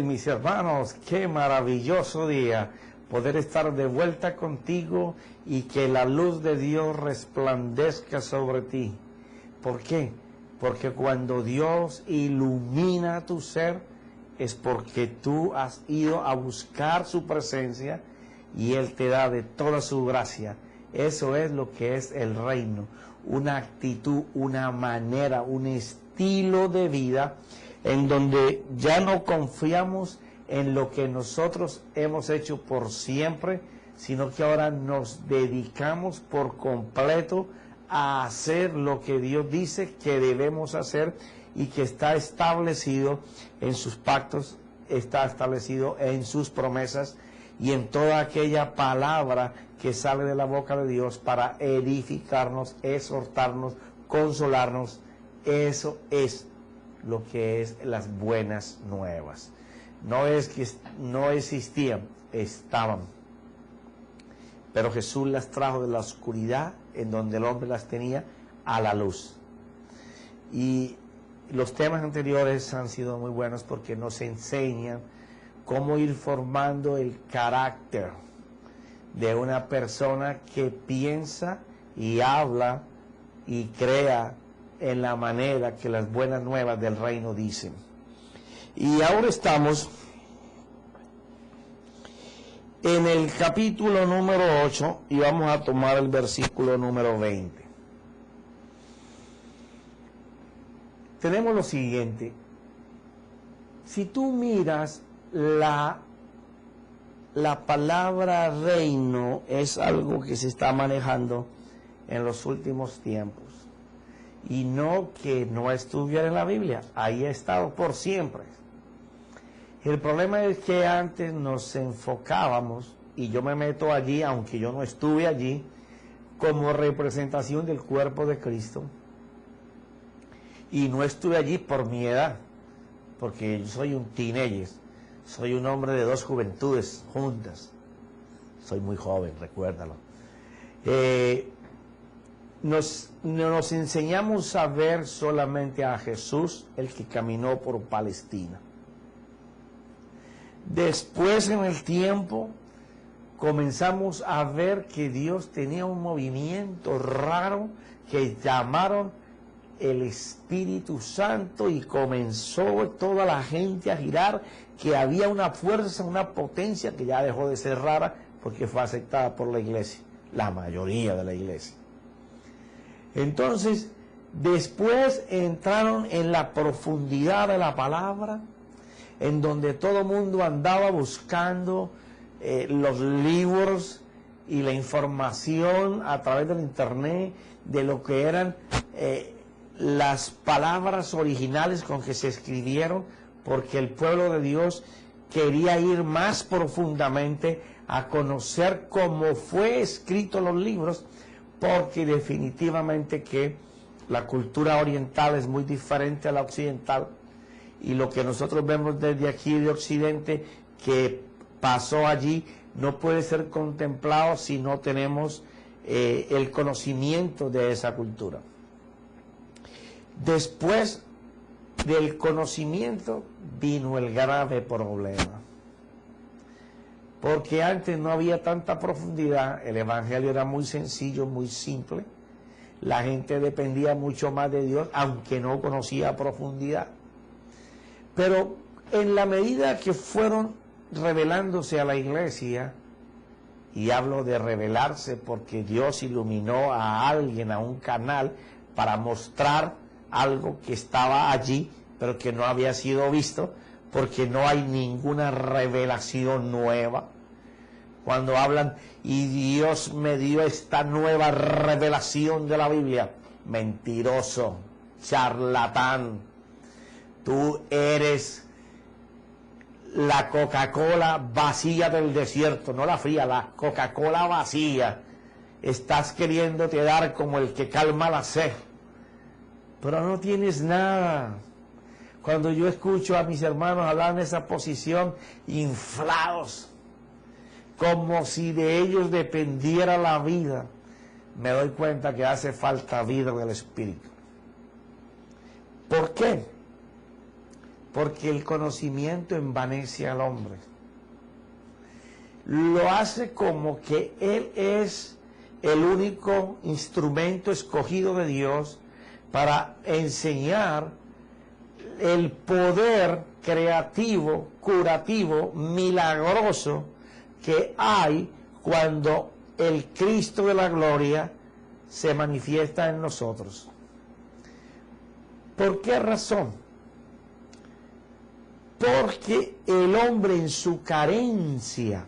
Mis hermanos, qué maravilloso día poder estar de vuelta contigo y que la luz de Dios resplandezca sobre ti. ¿Por qué? Porque cuando Dios ilumina tu ser es porque tú has ido a buscar su presencia y Él te da de toda su gracia. Eso es lo que es el reino, una actitud, una manera, un estilo de vida en donde ya no confiamos en lo que nosotros hemos hecho por siempre, sino que ahora nos dedicamos por completo a hacer lo que Dios dice que debemos hacer y que está establecido en sus pactos, está establecido en sus promesas y en toda aquella palabra que sale de la boca de Dios para edificarnos, exhortarnos, consolarnos. Eso es lo que es las buenas nuevas. No es que no existían, estaban. Pero Jesús las trajo de la oscuridad, en donde el hombre las tenía, a la luz. Y los temas anteriores han sido muy buenos porque nos enseñan cómo ir formando el carácter de una persona que piensa y habla y crea en la manera que las buenas nuevas del reino dicen. Y ahora estamos en el capítulo número 8 y vamos a tomar el versículo número 20. Tenemos lo siguiente: si tú miras la palabra reino, es algo que se está manejando en los últimos tiempos. Y no que no estuviera en la Biblia, ahí ha estado por siempre. El problema es que antes nos enfocábamos, y yo me meto allí, aunque yo no estuve allí, como representación del cuerpo de Cristo. Y no estuve allí por mi edad, porque yo soy un teenager, soy un hombre de dos juventudes juntas. Soy muy joven, recuérdalo. Nos enseñamos a ver solamente a Jesús, el que caminó por Palestina. Después, en el tiempo, comenzamos a ver que Dios tenía un movimiento raro que llamaron el Espíritu Santo, y comenzó toda la gente a girar, que había una fuerza, una potencia que ya dejó de ser rara porque fue aceptada por la iglesia, la mayoría de la iglesia. Entonces, después entraron en la profundidad de la palabra, en donde todo el mundo andaba buscando los libros y la información a través del internet de lo que eran las palabras originales con que se escribieron, porque el pueblo de Dios quería ir más profundamente a conocer cómo fue escrito los libros, porque definitivamente que la cultura oriental es muy diferente a la occidental, y lo que nosotros vemos desde aquí de Occidente que pasó allí no puede ser contemplado si no tenemos el conocimiento de esa cultura. Después del conocimiento vino el grave problema, porque antes no había tanta profundidad, el evangelio era muy sencillo, muy simple, la gente dependía mucho más de Dios, aunque no conocía a profundidad. Pero en la medida que fueron revelándose a la iglesia, y hablo de revelarse porque Dios iluminó a alguien, a un canal, para mostrar algo que estaba allí, pero que no había sido visto, porque no hay ninguna revelación nueva. Cuando hablan, y Dios me dio esta nueva revelación de la Biblia, mentiroso, charlatán, tú eres la Coca-Cola vacía del desierto, no la fría, la Coca-Cola vacía. Estás queriéndote dar como el que calma la sed, pero no tienes nada. Cuando yo escucho a mis hermanos hablar en esa posición, inflados, como si de ellos dependiera la vida, me doy cuenta que hace falta vida del Espíritu. ¿Por qué? Porque el conocimiento envanece al hombre. Lo hace como que él es el único instrumento escogido de Dios para enseñar el poder creativo, curativo, milagroso que hay cuando el Cristo de la gloria se manifiesta en nosotros. ¿Por qué razón? Porque el hombre en su carencia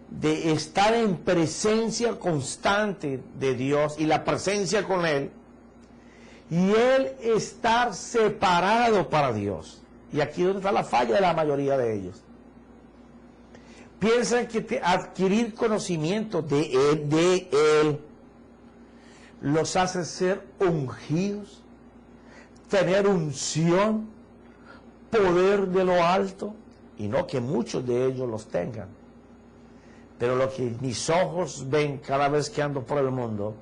de estar en presencia constante de Dios y la presencia con Él, y él estar separado para Dios. Y aquí es donde está la falla de la mayoría de ellos. Piensan que adquirir conocimiento de Él los hace ser ungidos, tener unción, poder de lo alto, y no que muchos de ellos los tengan. Pero lo que mis ojos ven cada vez que ando por el mundo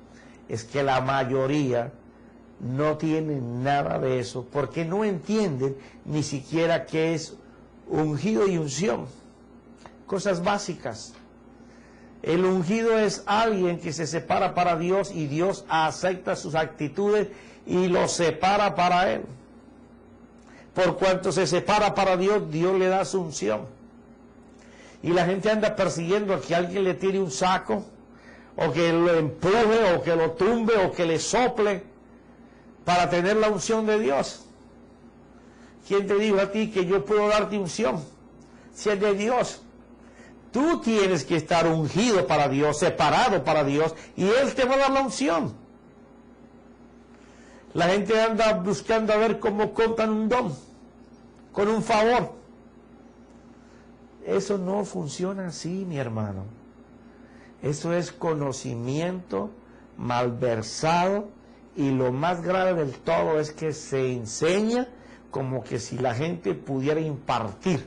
es que la mayoría no tienen nada de eso, porque no entienden ni siquiera qué es ungido y unción. Cosas básicas. El ungido es alguien que se separa para Dios y Dios acepta sus actitudes y los separa para Él. Por cuanto se separa para Dios, Dios le da su unción. Y la gente anda persiguiendo a que alguien le tire un saco, o que lo empuje, o que lo tumbe, o que le sople, para tener la unción de Dios. ¿Quién te dijo a ti que yo puedo darte unción? Si es de Dios. Tú tienes que estar ungido para Dios, separado para Dios, y Él te va a dar la unción. La gente anda buscando a ver cómo contan un don, con un favor. Eso no funciona así, mi hermano. Eso es conocimiento malversado, y lo más grave del todo es que se enseña como que si la gente pudiera impartir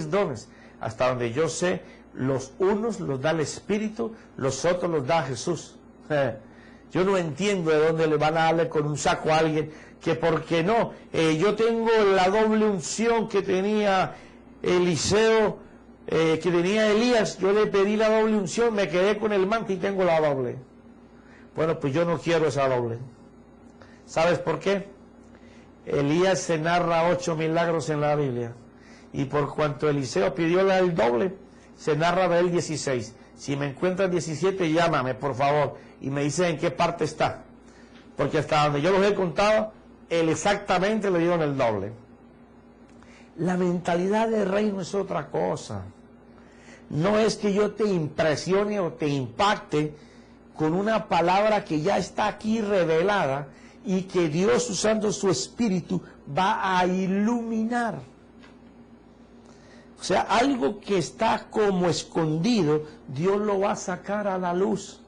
dones. Hasta donde yo sé, los unos los da el Espíritu, los otros los da Jesús. Yo no entiendo de dónde le van a darle con un saco a alguien, que porque no, yo tengo la doble unción que tenía Eliseo, que tenía Elías, yo le pedí la doble unción, me quedé con el manto y tengo la doble. Bueno, pues yo no quiero esa doble. ¿Sabes por qué? Elías se narra 8 milagros en la Biblia, y por cuanto Eliseo pidió el doble, se narra de él 16. Si me encuentras 17, llámame, por favor, y me dice en qué parte está. Porque hasta donde yo los he contado, él exactamente le dieron el doble. La mentalidad del reino es otra cosa. No es que yo te impresione o te impacte con una palabra que ya está aquí revelada y que Dios, usando su espíritu, va a iluminar. O sea, algo que está como escondido, Dios lo va a sacar a la luz.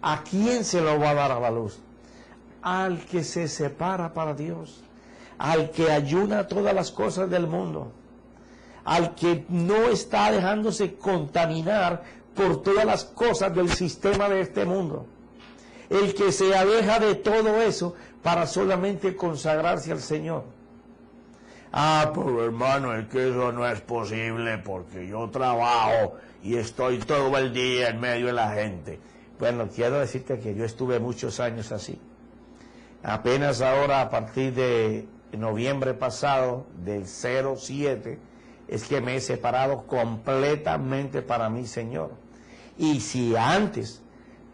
¿A quién se lo va a dar a la luz? Al que se separa para Dios, al que ayuna todas las cosas del mundo, al que no está dejándose contaminar por todas las cosas del sistema de este mundo, el que se aleja de todo eso para solamente consagrarse al Señor. Ah, pero hermano, es que eso no es posible porque yo trabajo y estoy todo el día en medio de la gente. Bueno, quiero decirte que yo estuve muchos años así. Apenas ahora, a partir de noviembre pasado, del 07, es que me he separado completamente para mi Señor. Y si antes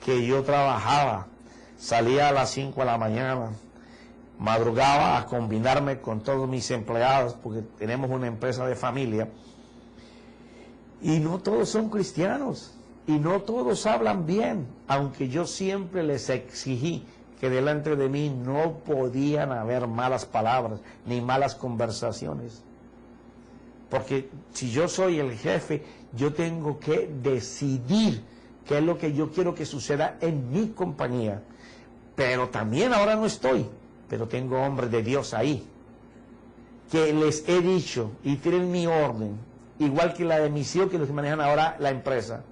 que yo trabajaba, salía a las 5 de la mañana, madrugaba a combinarme con todos mis empleados, porque tenemos una empresa de familia, y no todos son cristianos, y no todos hablan bien, aunque yo siempre les exigí que delante de mí no podían haber malas palabras, ni malas conversaciones. Porque si yo soy el jefe, yo tengo que decidir qué es lo que yo quiero que suceda en mi compañía. Pero también ahora no estoy, pero tengo hombres de Dios ahí, que les he dicho y tienen mi orden, igual que la de misión que los que manejan ahora la empresa.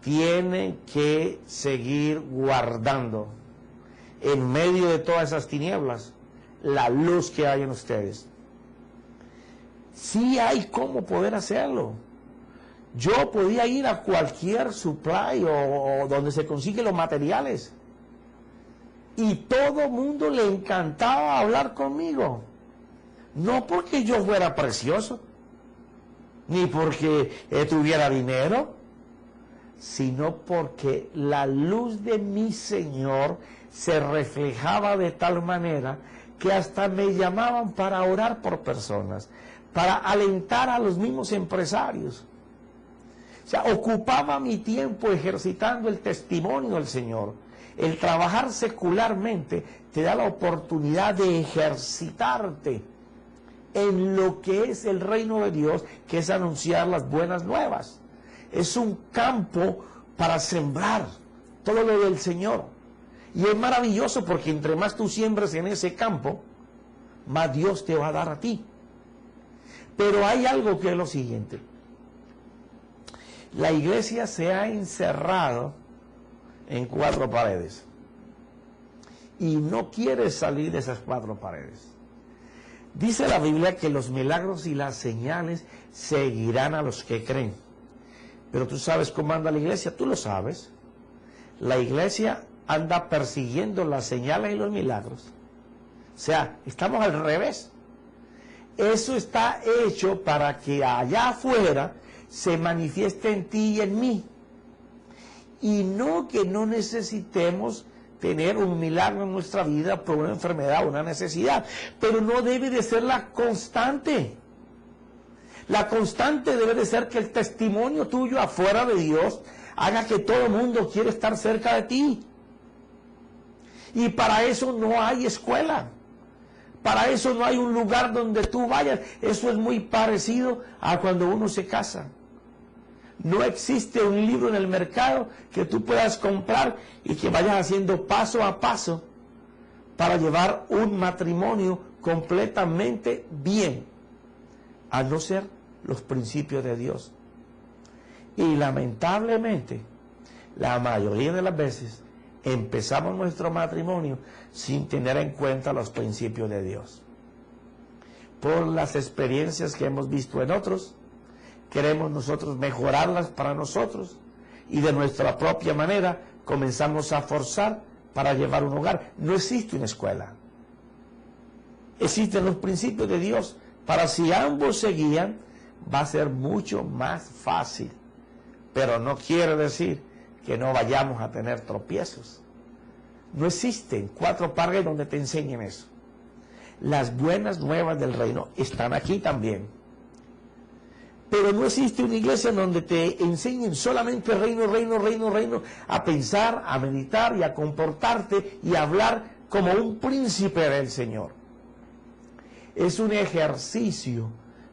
Tienen que seguir guardando en medio de todas esas tinieblas la luz que hay en ustedes. Sí hay cómo poder hacerlo. Yo podía ir a cualquier supply o donde se consiguen los materiales y todo mundo le encantaba hablar conmigo. No porque yo fuera precioso, ni porque tuviera dinero, sino porque la luz de mi Señor se reflejaba de tal manera que hasta me llamaban para orar por personas, para alentar a los mismos empresarios. O sea, ocupaba mi tiempo ejercitando el testimonio del Señor. El trabajar secularmente te da la oportunidad de ejercitarte en lo que es el reino de Dios, que es anunciar las buenas nuevas. Es un campo para sembrar todo lo del Señor. Y es maravilloso porque entre más tú siembres en ese campo, más Dios te va a dar a ti. Pero hay algo que es lo siguiente. La iglesia se ha encerrado en 4 paredes y no quiere salir de esas 4 paredes. Dice la Biblia que los milagros y las señales seguirán a los que creen. Pero tú sabes cómo anda la iglesia, tú lo sabes. La iglesia anda persiguiendo las señales y los milagros. O sea, estamos al revés. Eso está hecho para que allá afuera se manifieste en ti y en mí. Y no que no necesitemos tener un milagro en nuestra vida por una enfermedad o una necesidad. Pero no debe de ser la constante. La constante debe de ser que el testimonio tuyo afuera de Dios haga que todo el mundo quiera estar cerca de ti. Y para eso no hay escuela. Para eso no hay un lugar donde tú vayas. Eso es muy parecido a cuando uno se casa. No existe un libro en el mercado que tú puedas comprar y que vayas haciendo paso a paso para llevar un matrimonio completamente bien, a no ser los principios de Dios. Y lamentablemente, la mayoría de las veces, empezamos nuestro matrimonio sin tener en cuenta los principios de Dios. Por las experiencias que hemos visto en otros, queremos nosotros mejorarlas para nosotros y de nuestra propia manera comenzamos a forzar para llevar un hogar. No existe una escuela. Existen los principios de Dios para si ambos se guían, va a ser mucho más fácil. Pero no quiere decir que no vayamos a tener tropiezos. No existen 4 paredes donde te enseñen eso. Las buenas nuevas del reino están aquí también. Pero no existe una iglesia en donde te enseñen solamente reino, reino, reino, reino, a pensar, a meditar y a comportarte y a hablar como un príncipe del Señor. Es un ejercicio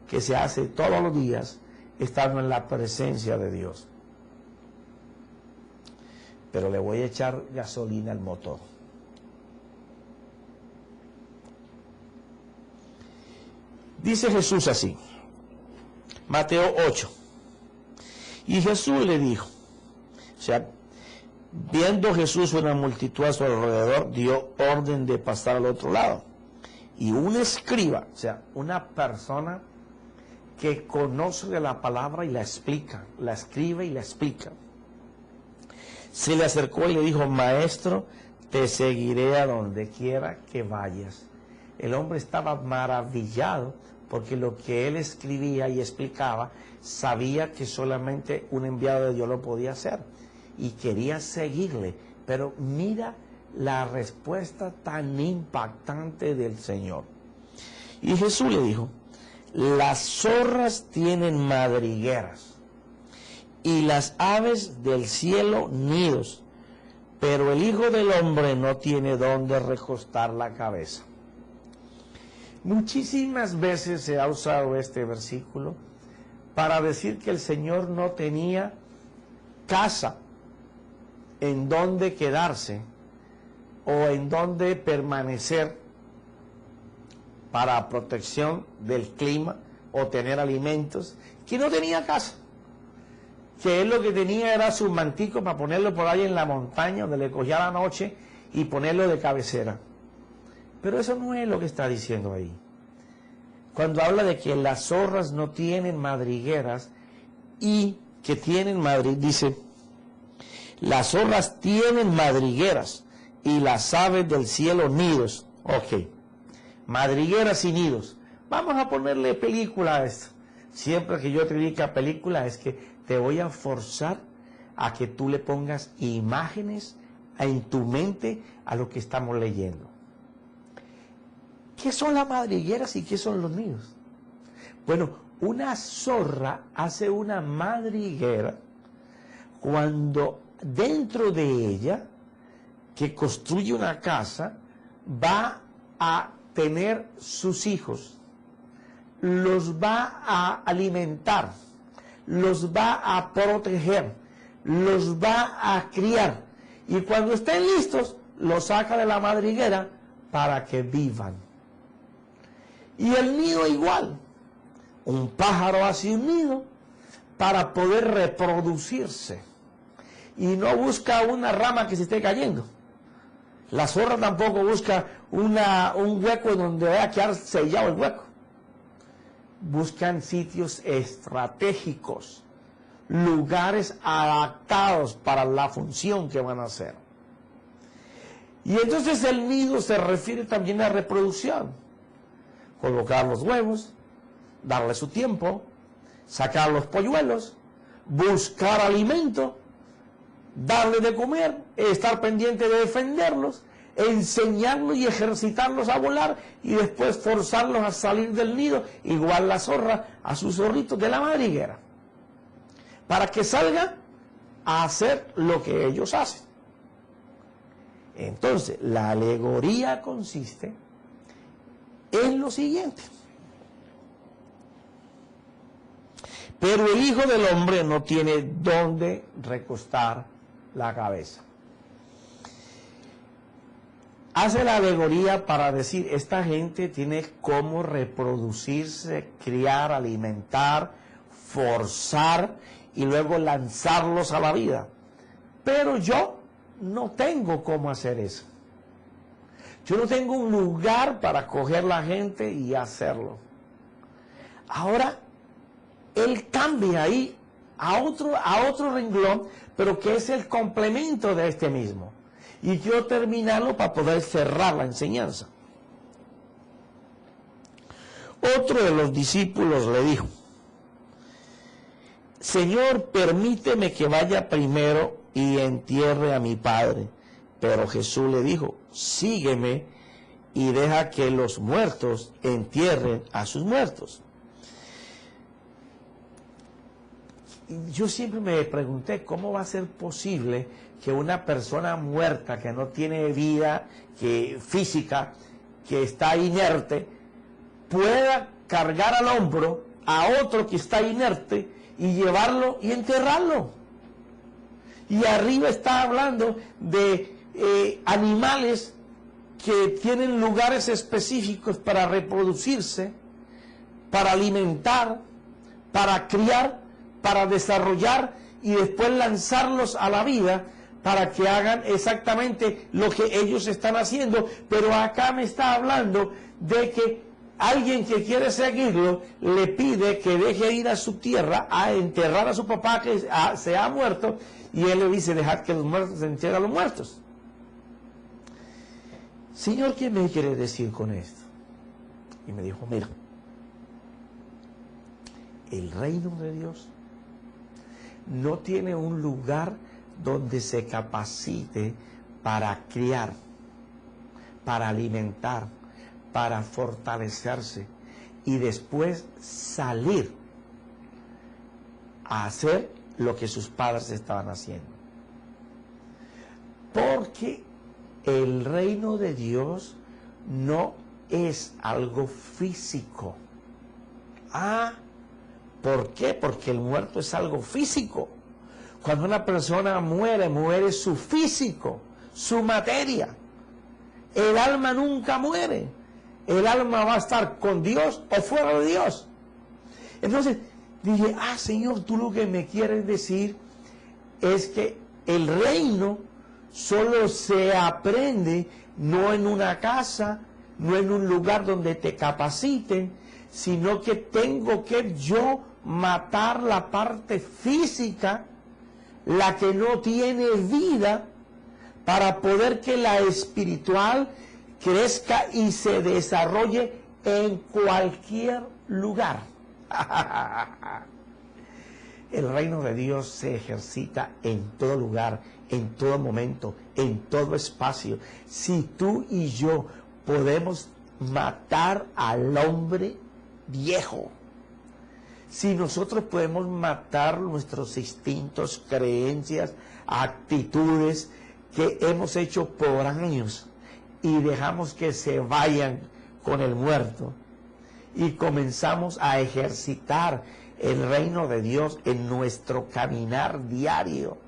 que se hace todos los días estando en la presencia de Dios. Pero le voy a echar gasolina al motor. Dice Jesús así, Mateo 8. Y Jesús le dijo, o sea, viendo Jesús una multitud a su alrededor, dio orden de pasar al otro lado. Y un escriba, o sea, una persona que conoce de la palabra y la explica, la escribe y la explica, se le acercó y le dijo, maestro, te seguiré a donde quiera que vayas. El hombre estaba maravillado porque lo que él escribía y explicaba, sabía que solamente un enviado de Dios lo podía hacer y quería seguirle. Pero mira la respuesta tan impactante del Señor. Y Jesús le dijo, las zorras tienen madrigueras y las aves del cielo nidos, pero el Hijo del Hombre no tiene dónde recostar la cabeza. Muchísimas veces se ha usado este versículo para decir que el Señor no tenía casa en donde quedarse o en donde permanecer para protección del clima o tener alimentos, que no tenía casa, que él lo que tenía era su mantico para ponerlo por ahí en la montaña donde le cogía la noche y ponerlo de cabecera. Pero eso no es lo que está diciendo ahí. Cuando habla de que las zorras no tienen madrigueras y que tienen dice, las zorras tienen madrigueras y las aves del cielo nidos. Ok, madrigueras y nidos. Vamos a ponerle película a esto. Siempre que yo te diga película es que te voy a forzar a que tú le pongas imágenes en tu mente a lo que estamos leyendo. ¿Qué son las madrigueras y qué son los nidos? Bueno, una zorra hace una madriguera cuando dentro de ella, que construye una casa, va a tener sus hijos, los va a alimentar, los va a proteger, los va a criar, y cuando estén listos, los saca de la madriguera para que vivan. Y el nido igual. Un pájaro hace un nido para poder reproducirse. Y no busca una rama que se esté cayendo. La zorra tampoco busca un hueco donde vaya a quedar sellado el hueco. Buscan sitios estratégicos, lugares adaptados para la función que van a hacer. Y entonces el nido se refiere también a reproducción. Colocar los huevos, darle su tiempo, sacar los polluelos, buscar alimento, darle de comer, estar pendiente de defenderlos, enseñarlos y ejercitarlos a volar y después forzarlos a salir del nido, igual la zorra a sus zorritos de la madriguera, para que salgan a hacer lo que ellos hacen. Entonces, la alegoría consiste en lo siguiente: pero el Hijo del Hombre no tiene dónde recostar la cabeza. Hace la alegoría para decir, esta gente tiene cómo reproducirse, criar, alimentar, forzar y luego lanzarlos a la vida. Pero yo no tengo cómo hacer eso. Yo no tengo un lugar para coger la gente y hacerlo. Ahora, él cambia ahí a otro renglón, pero que es el complemento de este mismo. Y quiero terminarlo para poder cerrar la enseñanza. Otro de los discípulos le dijo, Señor, permíteme que vaya primero y entierre a mi padre. Pero Jesús le dijo, sígueme y deja que los muertos entierren a sus muertos. Yo siempre me pregunté, ¿cómo va a ser posible que una persona muerta, que no tiene vida física, que está inerte, pueda cargar al hombro a otro que está inerte y llevarlo y enterrarlo? Y arriba está hablando de animales que tienen lugares específicos para reproducirse, para alimentar, para criar, para desarrollar y después lanzarlos a la vida para que hagan exactamente lo que ellos están haciendo. Pero acá me está hablando de que alguien que quiere seguirlo le pide que deje ir a su tierra a enterrar a su papá que se ha muerto, y él le dice, dejad que los muertos entierren a los muertos. Señor, ¿qué me quiere decir con esto? Y me dijo, mira, el reino de Dios no tiene un lugar donde se capacite para criar, para alimentar, para fortalecerse y después salir a hacer lo que sus padres estaban haciendo. Porque el reino de Dios no es algo físico. ¿Por qué? Porque el muerto es algo físico. Cuando una persona muere, muere su físico, su materia. El alma nunca muere. El alma va a estar con Dios o fuera de Dios. Entonces dije, Señor, tú lo que me quieres decir es que el reino solo se aprende no en una casa, no en un lugar donde te capaciten, sino que tengo que yo matar la parte física, la que no tiene vida, para poder que la espiritual crezca y se desarrolle en cualquier lugar. El reino de Dios se ejercita en todo lugar, en todo momento, en todo espacio. Si tú y yo podemos matar al hombre viejo, si nosotros podemos matar nuestros instintos, creencias, actitudes que hemos hecho por años y dejamos que se vayan con el muerto, y comenzamos a ejercitar el reino de Dios en nuestro caminar diario,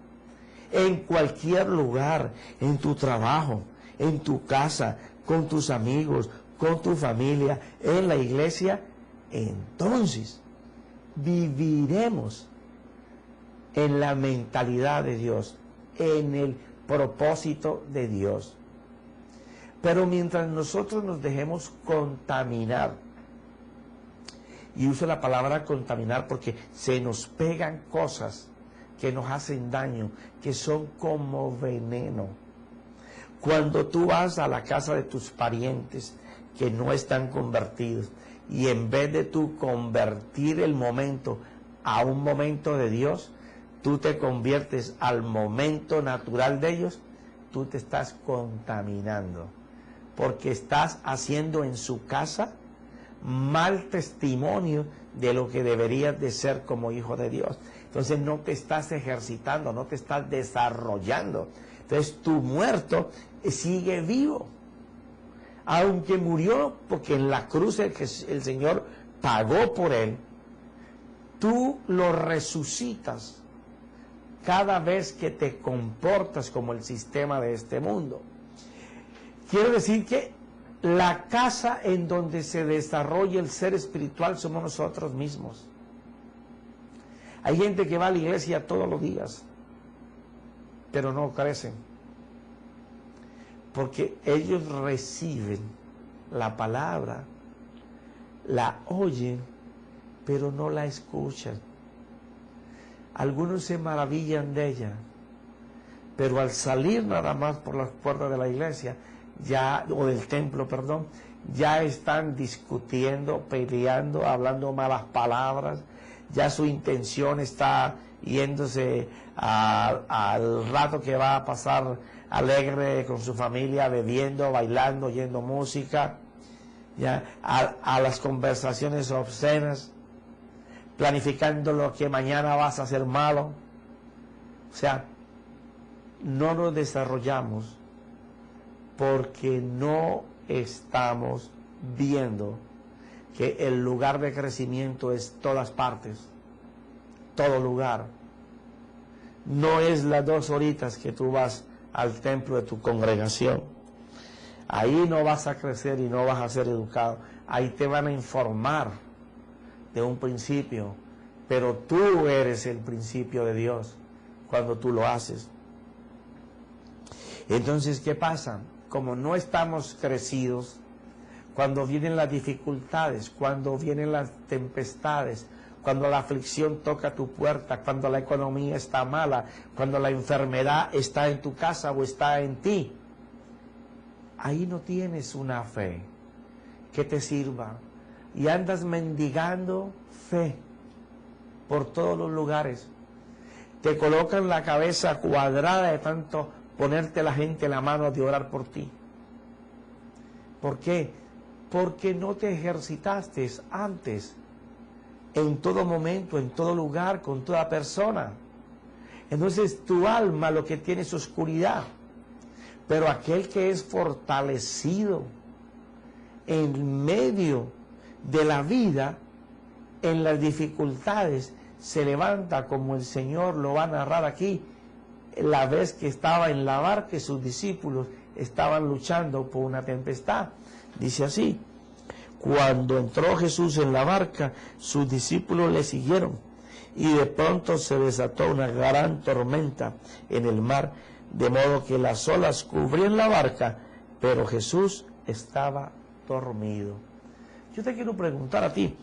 en cualquier lugar, en tu trabajo, en tu casa, con tus amigos, con tu familia, en la iglesia, entonces viviremos en la mentalidad de Dios, en el propósito de Dios. Pero mientras nosotros nos dejemos contaminar, y uso la palabra contaminar porque se nos pegan cosas que nos hacen daño, que son como veneno. Cuando tú vas a la casa de tus parientes que no están convertidos, y en vez de tú convertir el momento a un momento de Dios, tú te conviertes al momento natural de ellos, tú te estás contaminando, porque estás haciendo en su casa mal testimonio de lo que deberías de ser como hijo de Dios. Entonces no te estás ejercitando, no te estás desarrollando. Entonces tu muerto sigue vivo, aunque murió, porque en la cruz el Señor pagó por él. Tú lo resucitas cada vez que te comportas como el sistema de este mundo. Quiero decir que la casa en donde se desarrolla el ser espiritual somos nosotros mismos. Hay gente que va a la iglesia todos los días, pero no crecen, porque ellos reciben la palabra, la oyen, pero no la escuchan. Algunos se maravillan de ella, pero al salir nada más por las puertas de la iglesia, o del templo, perdón, ya están discutiendo, peleando, hablando malas palabras, ya su intención está yéndose al rato que va a pasar alegre con su familia, bebiendo, bailando, oyendo música, ya a las conversaciones obscenas, planificando lo que mañana vas a hacer malo. O sea, no nos desarrollamos porque no estamos viendo que el lugar de crecimiento es todas partes, todo lugar. No es las 2 horitas que tú vas al templo de tu congregación. Ahí no vas a crecer y no vas a ser educado. Ahí te van a informar de un principio, pero tú eres el principio de Dios cuando tú lo haces. Entonces, ¿qué pasa? Como no estamos crecidos, cuando vienen las dificultades, cuando vienen las tempestades, cuando la aflicción toca tu puerta, cuando la economía está mala, cuando la enfermedad está en tu casa o está en ti, ahí no tienes una fe que te sirva y andas mendigando fe por todos los lugares. Te colocan la cabeza cuadrada de tanto ponerte la gente la mano de orar por ti. ¿Por qué? Porque no te ejercitaste antes, en todo momento, en todo lugar, con toda persona. Entonces tu alma lo que tiene es oscuridad, pero aquel que es fortalecido en medio de la vida, en las dificultades, se levanta como el Señor lo va a narrar aquí, la vez que estaba en la barca y sus discípulos estaban luchando por una tempestad. Dice así: cuando entró Jesús en la barca, sus discípulos le siguieron, y de pronto se desató una gran tormenta en el mar, de modo que las olas cubrían la barca, pero Jesús estaba dormido. Yo te quiero preguntar a ti,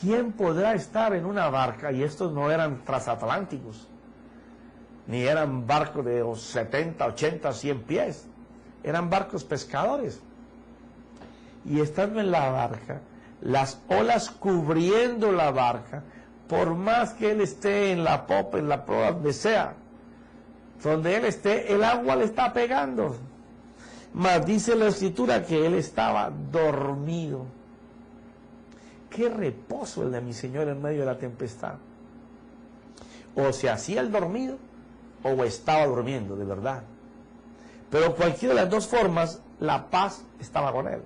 ¿quién podrá estar en una barca? Y estos no eran transatlánticos, ni eran barcos de 70, 80, 100 pies. Eran barcos pescadores. Y estando en la barca, las olas cubriendo la barca, por más que él esté en la popa, en la proa, donde sea, donde él esté, el agua le está pegando. Mas dice la Escritura que él estaba dormido. Qué reposo el de mi Señor en medio de la tempestad. O se hacía el dormido, o estaba durmiendo, de verdad. Pero cualquiera de las dos formas, la paz estaba con él.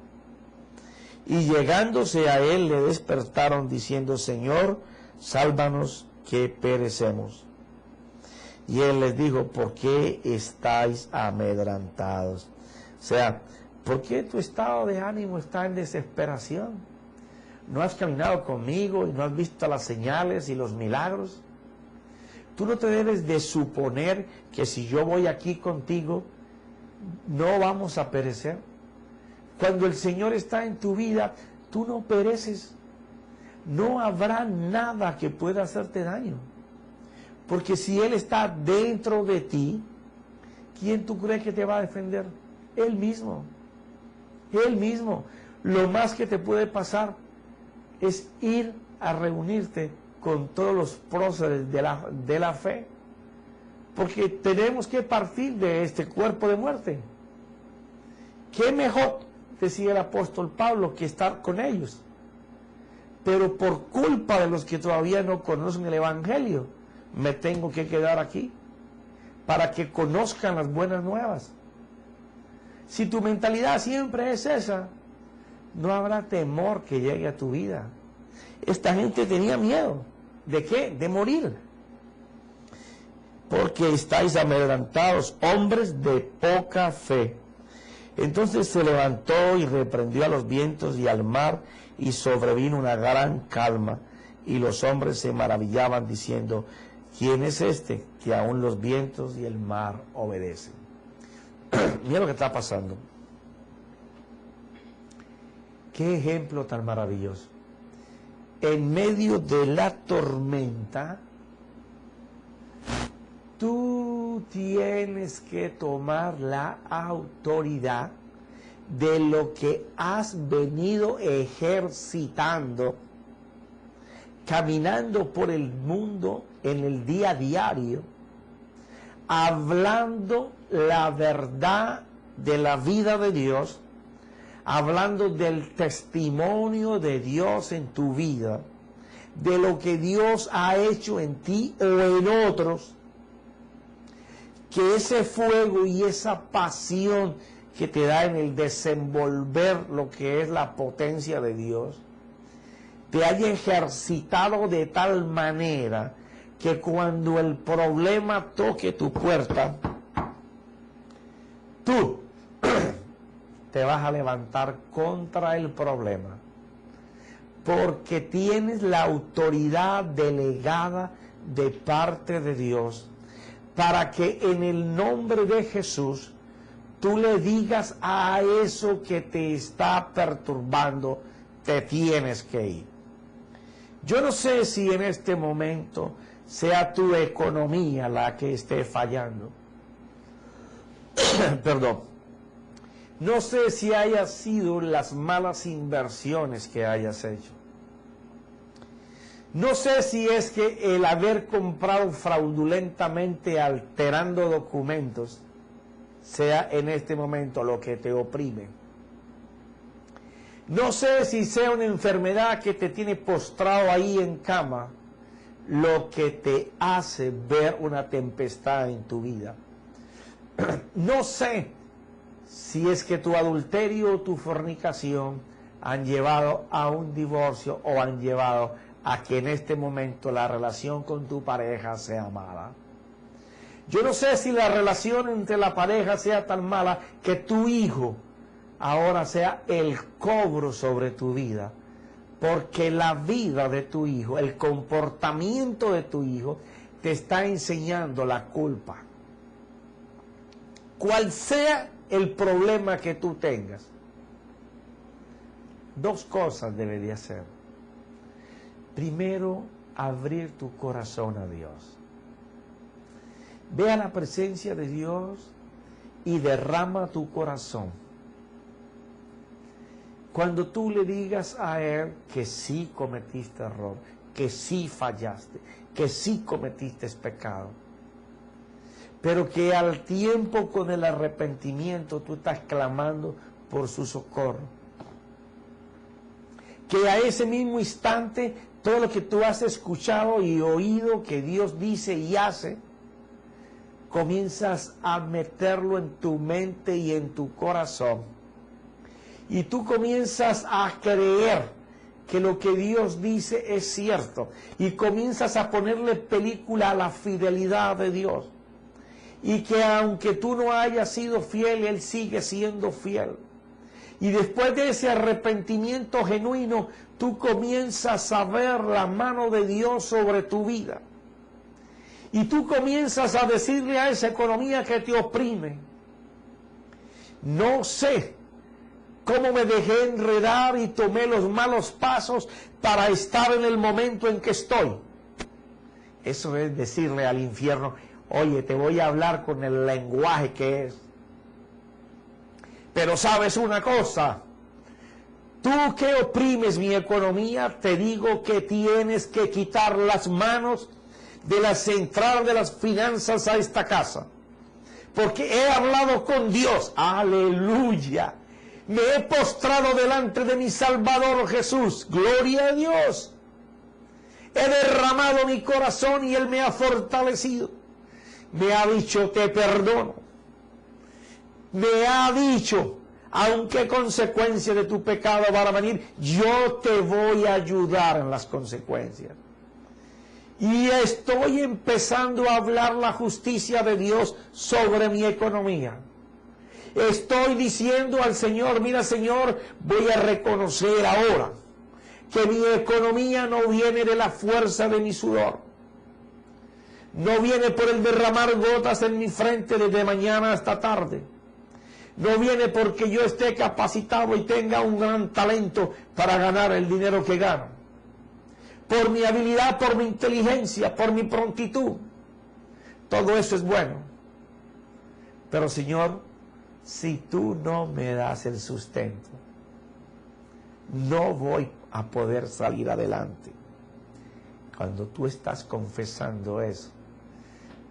Y llegándose a él, le despertaron diciendo, Señor, sálvanos que perecemos. Y él les dijo, ¿por qué estáis amedrentados? O sea, ¿por qué tu estado de ánimo está en desesperación? ¿No has caminado conmigo y no has visto las señales y los milagros? Tú no te debes de suponer que si yo voy aquí contigo, no vamos a perecer. Cuando el Señor está en tu vida, tú no pereces. No habrá nada que pueda hacerte daño. Porque si Él está dentro de ti, ¿quién tú crees que te va a defender? Él mismo. Él mismo. Lo más que te puede pasar es ir a reunirte con todos los próceres de la fe. Porque tenemos que partir de este cuerpo de muerte. ¿Qué mejor, decía el apóstol Pablo, que estar con ellos? Pero por culpa de los que todavía no conocen el Evangelio, me tengo que quedar aquí para que conozcan las buenas nuevas. Si tu mentalidad siempre es esa, no habrá temor que llegue a tu vida. Esta gente tenía miedo. ¿De qué? De morir. Porque estáis amedrentados, hombres de poca fe. Entonces se levantó y reprendió a los vientos y al mar, y sobrevino una gran calma. Y los hombres se maravillaban diciendo, ¿quién es este que aún los vientos y el mar obedecen? Mira lo que está pasando. Qué ejemplo tan maravilloso. En medio de la tormenta, tú tienes que tomar la autoridad de lo que has venido ejercitando, caminando por el mundo en el día a diario, hablando la verdad de la vida de Dios, hablando del testimonio de Dios en tu vida, de lo que Dios ha hecho en ti o en otros, que ese fuego y esa pasión que te da en el desenvolver lo que es la potencia de Dios, te haya ejercitado de tal manera que cuando el problema toque tu puerta, tú te vas a levantar contra el problema, porque tienes la autoridad delegada de parte de Dios, para que en el nombre de Jesús tú le digas a eso que te está perturbando, te tienes que ir. Yo no sé si en este momento sea tu economía la que esté fallando. Perdón. No sé si haya sido las malas inversiones que hayas hecho. No sé si es que el haber comprado fraudulentamente, alterando documentos, sea en este momento lo que te oprime. No sé si sea una enfermedad que te tiene postrado ahí en cama, lo que te hace ver una tempestad en tu vida. No sé si es que tu adulterio o tu fornicación han llevado a un divorcio o han llevado a que en este momento la relación con tu pareja sea mala. Yo no sé si la relación entre la pareja sea tan mala que tu hijo ahora sea el cobro sobre tu vida, porque la vida de tu hijo, el comportamiento de tu hijo, te está enseñando la culpa. Cual sea el problema que tú tengas, Dos cosas debes de hacer. Primero, abrir tu corazón a Dios. Ve a la presencia de Dios y derrama tu corazón. Cuando tú le digas a Él que sí cometiste error, que sí fallaste, que sí cometiste pecado, pero que al tiempo con el arrepentimiento tú estás clamando por su socorro. Que a ese mismo instante todo lo que tú has escuchado y oído que Dios dice y hace, comienzas a meterlo en tu mente y en tu corazón. Y tú comienzas a creer que lo que Dios dice es cierto. Y comienzas a ponerle película a la fidelidad de Dios. Y que aunque tú no hayas sido fiel, Él sigue siendo fiel. Y después de ese arrepentimiento genuino, tú comienzas a ver la mano de Dios sobre tu vida. Y tú comienzas a decirle a esa economía que te oprime: no sé cómo me dejé enredar y tomé los malos pasos para estar en el momento en que estoy. Eso es decirle al infierno: oye, te voy a hablar con el lenguaje que es. Pero sabes una cosa, tú que oprimes mi economía, te digo que tienes que quitar las manos de la central de las finanzas a esta casa. Porque he hablado con Dios, aleluya. Me he postrado delante de mi Salvador Jesús, gloria a Dios. He derramado mi corazón y Él me ha fortalecido. Me ha dicho: te perdono. Me ha dicho: aunque consecuencia de tu pecado van a venir, yo te voy a ayudar en las consecuencias. Y estoy empezando a hablar la justicia de Dios sobre mi economía. Estoy diciendo al Señor: mira, Señor, voy a reconocer ahora que mi economía no viene de la fuerza de mi sudor. No viene por el derramar gotas en mi frente desde mañana hasta tarde. No viene porque yo esté capacitado y tenga un gran talento para ganar el dinero que gano. Por mi habilidad, por mi inteligencia, por mi prontitud. Todo eso es bueno. Pero Señor, si tú no me das el sustento, no voy a poder salir adelante. Cuando tú estás confesando eso,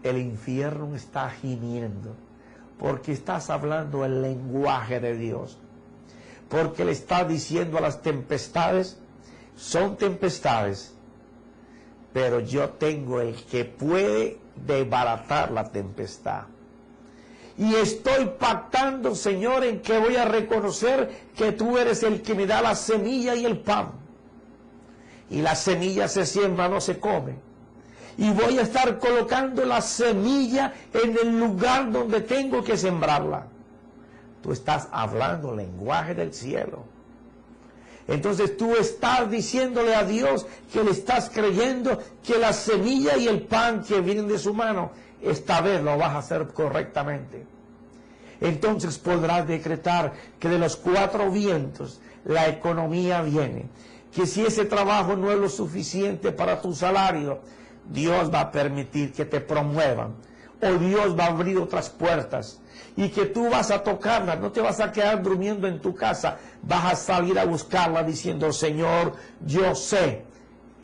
el infierno está gimiendo, porque estás hablando el lenguaje de Dios. Porque le estás diciendo a las tempestades: son tempestades, pero yo tengo el que puede desbaratar la tempestad. Y estoy pactando, Señor, en que voy a reconocer que tú eres el que me da la semilla y el pan. Y la semilla se siembra, no se come. Y voy a estar colocando la semilla en el lugar donde tengo que sembrarla. Tú estás hablando el lenguaje del cielo. Entonces tú estás diciéndole a Dios que le estás creyendo que la semilla y el pan que vienen de su mano, esta vez lo vas a hacer correctamente. Entonces podrás decretar que de los cuatro vientos la economía viene. Que si ese trabajo no es lo suficiente para tu salario, Dios va a permitir que te promuevan, o Dios va a abrir otras puertas, y que tú vas a tocarlas. No te vas a quedar durmiendo en tu casa, vas a salir a buscarla diciendo: Señor, yo sé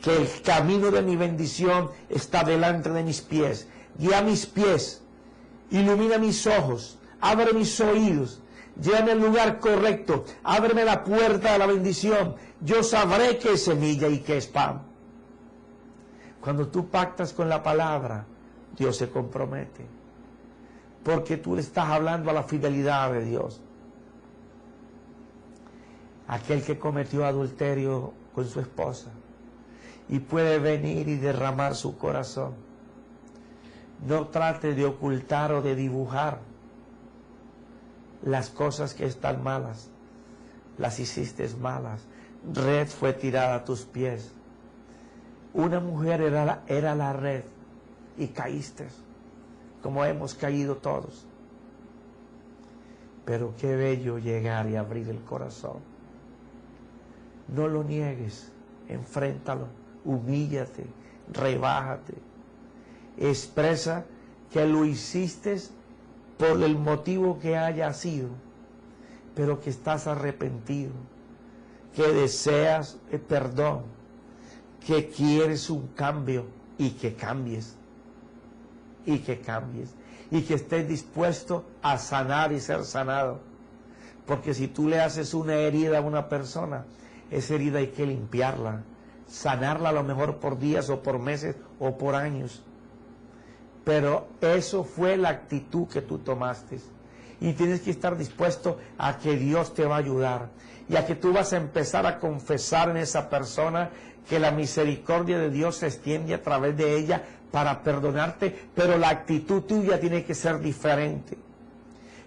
que el camino de mi bendición está delante de mis pies. Guía mis pies, ilumina mis ojos, abre mis oídos, llévame al lugar correcto, ábreme la puerta de la bendición. Yo sabré qué es semilla y qué es pan. Cuando tú pactas con la palabra, Dios se compromete. Porque tú le estás hablando a la fidelidad de Dios. Aquel que cometió adulterio con su esposa y puede venir y derramar su corazón. No trate de ocultar o de dibujar las cosas que están malas. Las hiciste malas. Red fue tirada a tus pies. Una mujer era la red y caíste, como hemos caído todos. Pero qué bello llegar y abrir el corazón. No lo niegues, enfréntalo, humíllate, rebájate. Expresa que lo hiciste por el motivo que haya sido, pero que estás arrepentido, que deseas el perdón, que quieres un cambio y que cambies, y que estés dispuesto a sanar y ser sanado. Porque si tú le haces una herida a una persona, esa herida hay que limpiarla, sanarla a lo mejor por días o por meses o por años. Pero eso fue la actitud que tú tomaste. Y tienes que estar dispuesto a que Dios te va a ayudar. Y a que tú vas a empezar a confesar en esa persona que la misericordia de Dios se extiende a través de ella para perdonarte. Pero la actitud tuya tiene que ser diferente.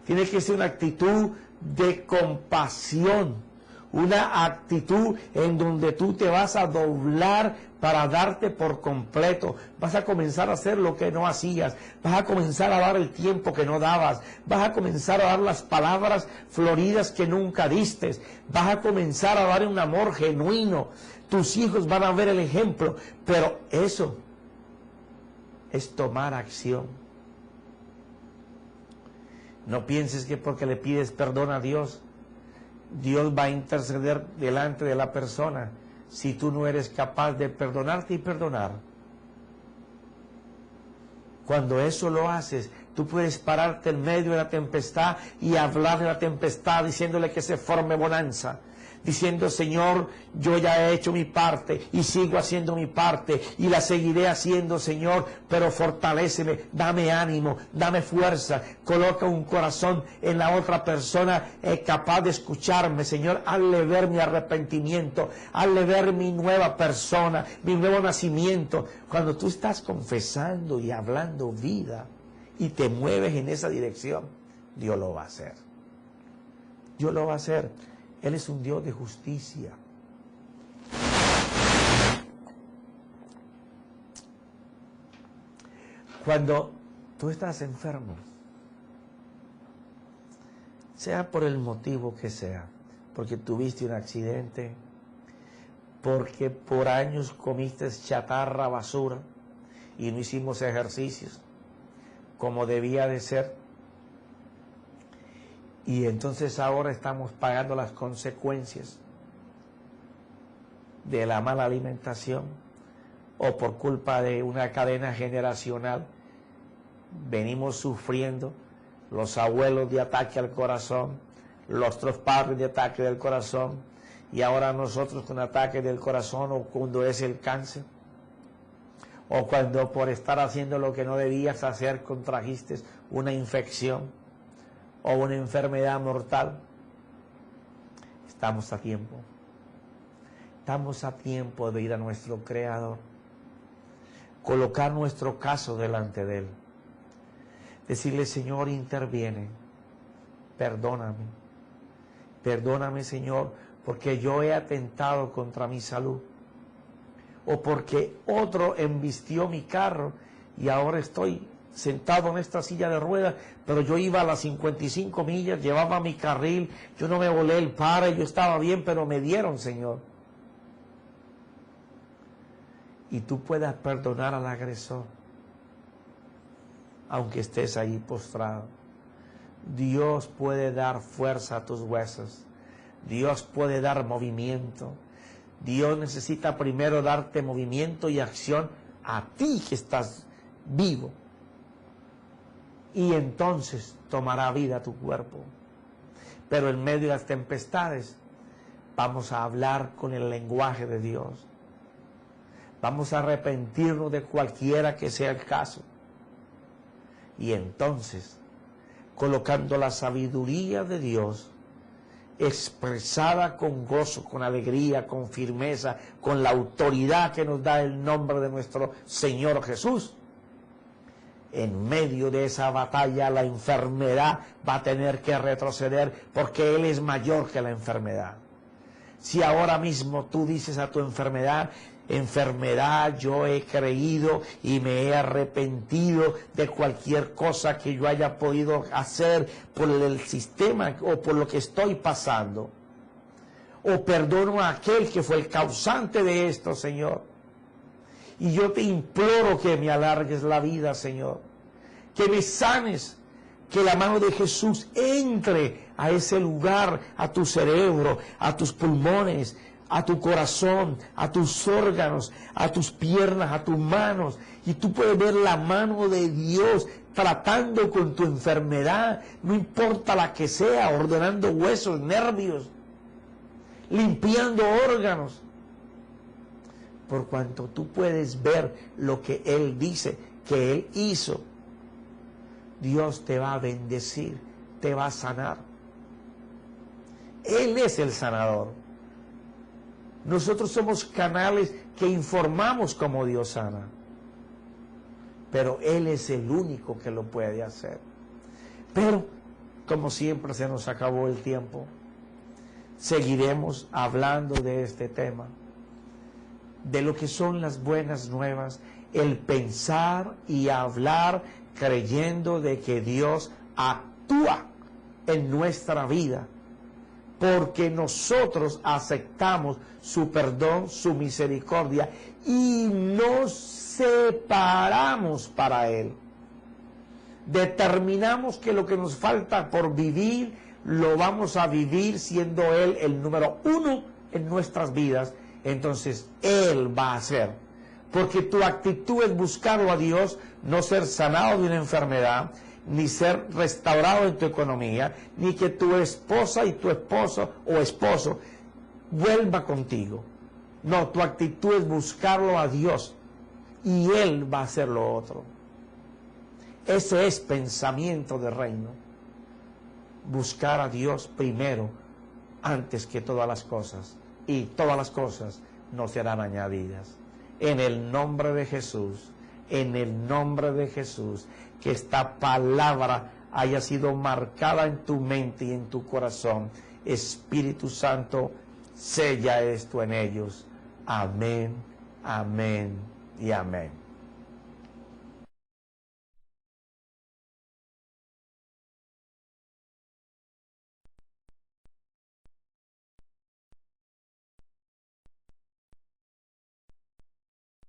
Tiene que ser una actitud de compasión. Una actitud en donde tú te vas a doblar para darte por completo. Vas a comenzar a hacer lo que no hacías. Vas a comenzar a dar el tiempo que no dabas. Vas a comenzar a dar las palabras floridas que nunca diste. Vas a comenzar a dar un amor genuino. Tus hijos van a ver el ejemplo. Pero eso es tomar acción. No pienses que porque le pides perdón a Dios, Dios va a interceder delante de la persona si tú no eres capaz de perdonarte y perdonar. Cuando eso lo haces, tú puedes pararte en medio de la tempestad y hablar de la tempestad diciéndole que se forme bonanza. Diciendo, Señor, yo ya he hecho mi parte y sigo haciendo mi parte y la seguiré haciendo, Señor, pero fortaléceme, dame ánimo, dame fuerza, coloca un corazón en la otra persona capaz de escucharme, Señor, hazle ver mi arrepentimiento, hazle ver mi nueva persona, mi nuevo nacimiento. Cuando tú estás confesando y hablando vida y te mueves en esa dirección, Dios lo va a hacer. Dios lo va a hacer. Él es un Dios de justicia. Cuando tú estás enfermo, sea por el motivo que sea, porque tuviste un accidente, porque por años comiste chatarra, basura, y no hicimos ejercicios como debía de ser, y entonces ahora estamos pagando las consecuencias de la mala alimentación, o por culpa de una cadena generacional venimos sufriendo, los abuelos de ataque al corazón, los otros padres de ataque del corazón, y ahora nosotros con ataque del corazón, o cuando es el cáncer, o cuando por estar haciendo lo que no debías hacer contrajiste una infección o una enfermedad mortal. Estamos a tiempo. Estamos a tiempo de ir a nuestro Creador, colocar nuestro caso delante de Él, decirle, Señor, interviene, perdóname, perdóname, Señor, porque yo he atentado contra mi salud, o porque otro embistió mi carro y ahora estoy sentado en esta silla de ruedas, pero yo iba a las 55 millas, llevaba mi carril, yo no me volé el pare, yo estaba bien, pero me dieron, Señor. Y tú puedas perdonar al agresor, aunque estés ahí postrado. Dios puede dar fuerza a tus huesos, Dios puede dar movimiento. Dios necesita primero darte movimiento y acción a ti que estás vivo. Y entonces tomará vida tu cuerpo. Pero en medio de las tempestades vamos a hablar con el lenguaje de Dios. Vamos a arrepentirnos de cualquiera que sea el caso. Y entonces, colocando la sabiduría de Dios, expresada con gozo, con alegría, con firmeza, con la autoridad que nos da el nombre de nuestro Señor Jesús, en medio de esa batalla la enfermedad va a tener que retroceder, porque Él es mayor que la enfermedad. Si ahora mismo tú dices a tu enfermedad, enfermedad, yo he creído y me he arrepentido de cualquier cosa que yo haya podido hacer por el sistema o por lo que estoy pasando, o perdono a aquel que fue el causante de esto, Señor. Y yo te imploro que me alargues la vida, Señor, que me sanes, que la mano de Jesús entre a ese lugar, a tu cerebro, a tus pulmones, a tu corazón, a tus órganos, a tus piernas, a tus manos, y tú puedes ver la mano de Dios tratando con tu enfermedad, no importa la que sea, ordenando huesos, nervios, limpiando órganos, por cuanto tú puedes ver lo que Él dice que Él hizo. Dios te va a bendecir, te va a sanar. Él es el sanador. Nosotros somos canales que informamos cómo Dios sana, pero Él es el único que lo puede hacer. Pero, como siempre, se nos acabó el tiempo. Seguiremos hablando de este tema, de lo que son las buenas nuevas, el pensar y hablar creyendo de que Dios actúa en nuestra vida, porque nosotros aceptamos su perdón, su misericordia, y nos separamos para Él. Determinamos que lo que nos falta por vivir, lo vamos a vivir siendo Él el número uno en nuestras vidas. Entonces Él va a hacer, porque tu actitud es buscarlo a Dios, no ser sanado de una enfermedad, ni ser restaurado en tu economía, ni que tu esposa y tu esposo o esposo vuelva contigo. No, tu actitud es buscarlo a Dios y Él va a hacer lo otro. Ese es pensamiento de reino. Buscar a Dios primero antes que todas las cosas, y todas las cosas nos serán añadidas. En el nombre de Jesús, en el nombre de Jesús, que esta palabra haya sido marcada en tu mente y en tu corazón. Espíritu Santo, sella esto en ellos. Amén, amén y amén.